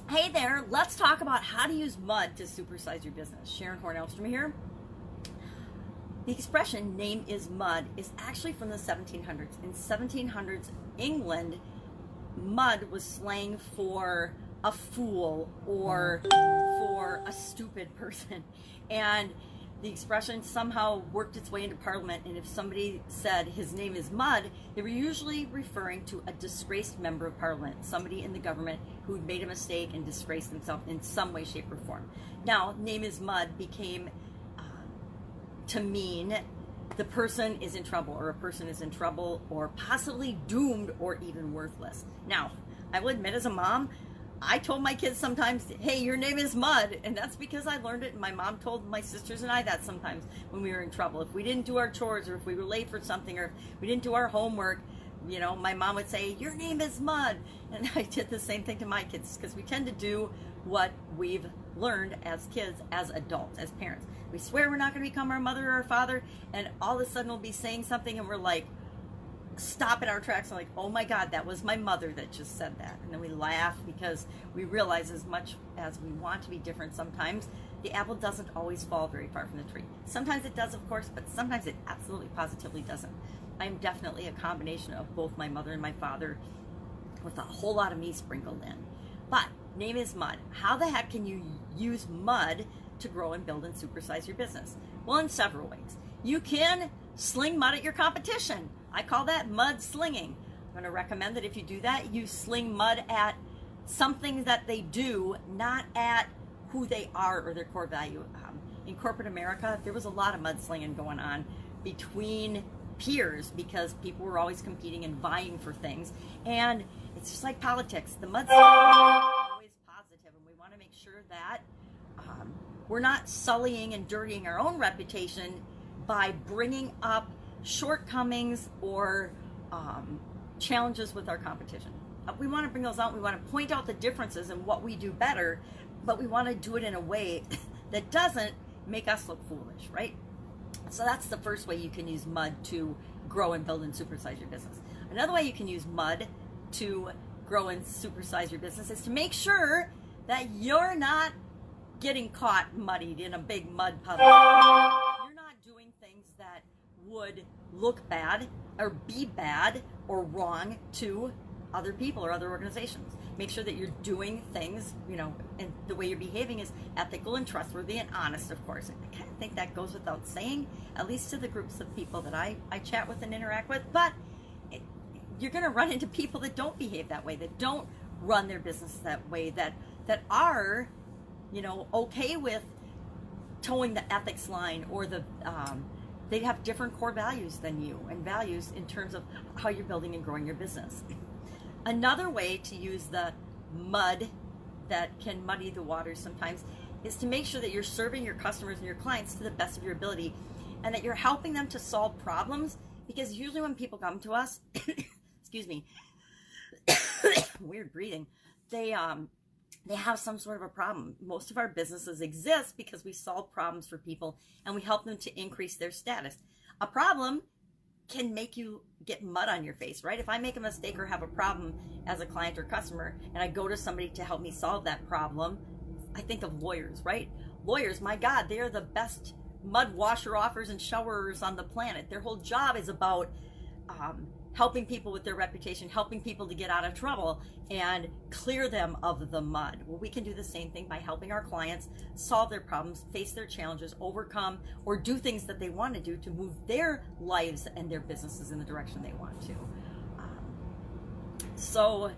Hey there, let's talk about how to use mud to supersize your business. Sharon Horne-Ellstrom here. The expression name is mud is actually from the 1700s. In 1700s England, mud was slang for a fool or for a stupid person. And the expression somehow worked its way into Parliament, and if somebody said his name is Mud, they were usually referring to a disgraced member of Parliament, somebody in the government who made a mistake and disgraced themselves in some way, shape, or form. Now, name is Mud became to mean the person is in trouble, or a person is in trouble, or possibly doomed, or even worthless. Now, I will admit, as a mom, I told my kids sometimes, hey, your name is Mud, and that's because I learned it, and my mom told my sisters and I that sometimes when we were in trouble. If we didn't do our chores, or if we were late for something, or if we didn't do our homework, you know, my mom would say, your name is Mud. And I did the same thing to my kids, because we tend to do what we've learned as kids, as adults, as parents. We swear we're not going to become our mother or our father, and all of a sudden we'll be saying something, and we're like, stop in our tracks and like, oh my God, that was my mother that just said that. And then we laugh because we realize, as much as we want to be different, sometimes the apple doesn't always fall very far from the tree. Sometimes it does, of course, but sometimes it absolutely positively doesn't. I'm definitely a combination of both my mother and my father, with a whole lot of me sprinkled in. But name is Mud. How the heck can you use mud to grow and build and supersize your business? Well, in several ways. You can sling mud at your competition. I call that mudslinging. I'm going to recommend that if you do that, you sling mud at something that they do, not at who they are or their core value. In corporate America, there was a lot of mudslinging going on between peers, because people were always competing and vying for things. And it's just like politics. The mudslinging is always positive, and we want to make sure that we're not sullying and dirtying our own reputation by bringing up shortcomings or challenges with our competition. We want to bring those out. We want to point out the differences and what we do better, but we want to do it in a way that doesn't make us look foolish, right? So that's the first way you can use mud to grow and build and supersize your business. Another way you can use mud to grow and supersize your business is to make sure that you're not getting caught muddied in a big mud puddle. You're not doing things that would look bad or be bad or wrong to other people or other organizations. Make sure that you're doing things, you know, and the way you're behaving is ethical and trustworthy and honest, of course. I kind of think that goes without saying, at least to the groups of people that I chat with and interact with. But you're going to run into people that don't behave that way, that don't run their business that way, that are, you know, okay with towing the ethics line, or the they have different core values than you, and values in terms of how you're building and growing your business. Another way to use the mud that can muddy the waters sometimes is to make sure that you're serving your customers and your clients to the best of your ability, and that you're helping them to solve problems, because usually when people come to us, excuse me, weird breathing, they have some sort of a problem. Most of our businesses exist because we solve problems for people and we help them to increase their status. A problem can make you get mud on your face, right? If I make a mistake or have a problem as a client or customer, and I go to somebody to help me solve that problem, I think of lawyers, right? Lawyers, my God, they are the best mud washer offers and showerers on the planet. Their whole job is about helping people with their reputation, helping people to get out of trouble and clear them of the mud. Well, we can do the same thing by helping our clients solve their problems, face their challenges, overcome, or do things that they want to do to move their lives and their businesses in the direction they want to. So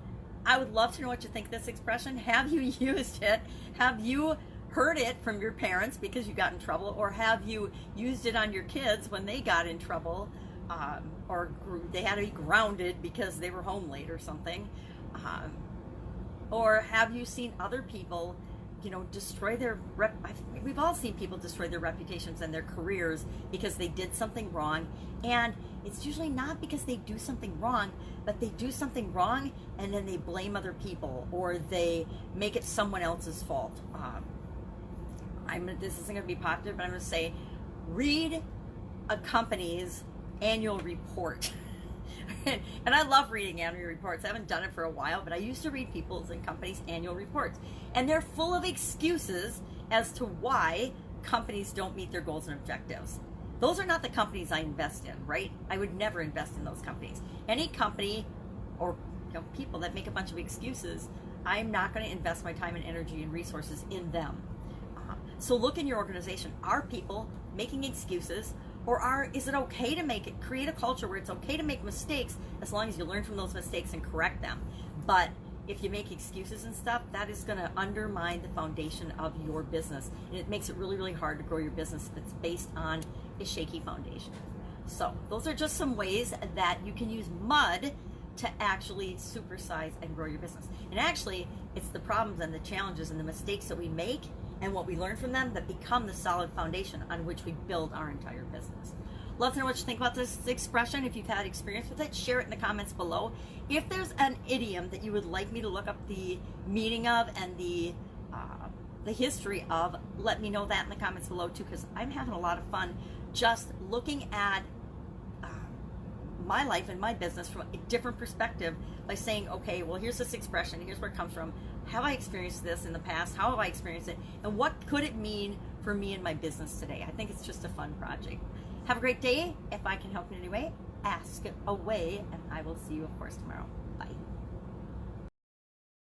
I would love to know what you think of this expression. Have you used it? Have you heard it from your parents because you got in trouble? Or have you used it on your kids when they got in trouble? Or they had to be grounded because they were home late or something? Or have you seen other people, you know, destroy their we've all seen people destroy their reputations and their careers because they did something wrong, and it's usually not because they do something wrong, but they do something wrong and then they blame other people, or they make it someone else's fault. This isn't going to be popular, but I'm going to say, read a company's annual report And I love reading annual reports. I haven't done it for a while, but I used to read people's and companies' annual reports. And they're full of excuses as to why companies don't meet their goals and objectives. Those are not the companies I invest in, right? I would never invest in those companies. Any company or people that make a bunch of excuses, I'm not going to invest my time and energy and resources in them. So look in your organization. Are people making excuses, or is it okay to create a culture where it's okay to make mistakes as long as you learn from those mistakes and correct them? But if you make excuses and stuff, that is going to undermine the foundation of your business. And it makes it really, really hard to grow your business if it's based on a shaky foundation. So those are just some ways that you can use mud to actually supersize and grow your business. And actually, it's the problems and the challenges and the mistakes that we make and what we learn from them that become the solid foundation on which we build our entire business. Love to know what you think about this expression. If you've had experience with it, share it in the comments below. If there's an idiom that you would like me to look up the meaning of and the history of, let me know that in the comments below too, because I'm having a lot of fun just looking at my life and my business from a different perspective by saying, okay, well, here's this expression, here's where it comes from. Have I experienced this in the past? How have I experienced it? And what could it mean for me and my business today? I think it's just a fun project. Have a great day. If I can help in any way, ask away, and I will see you, of course, tomorrow. Bye.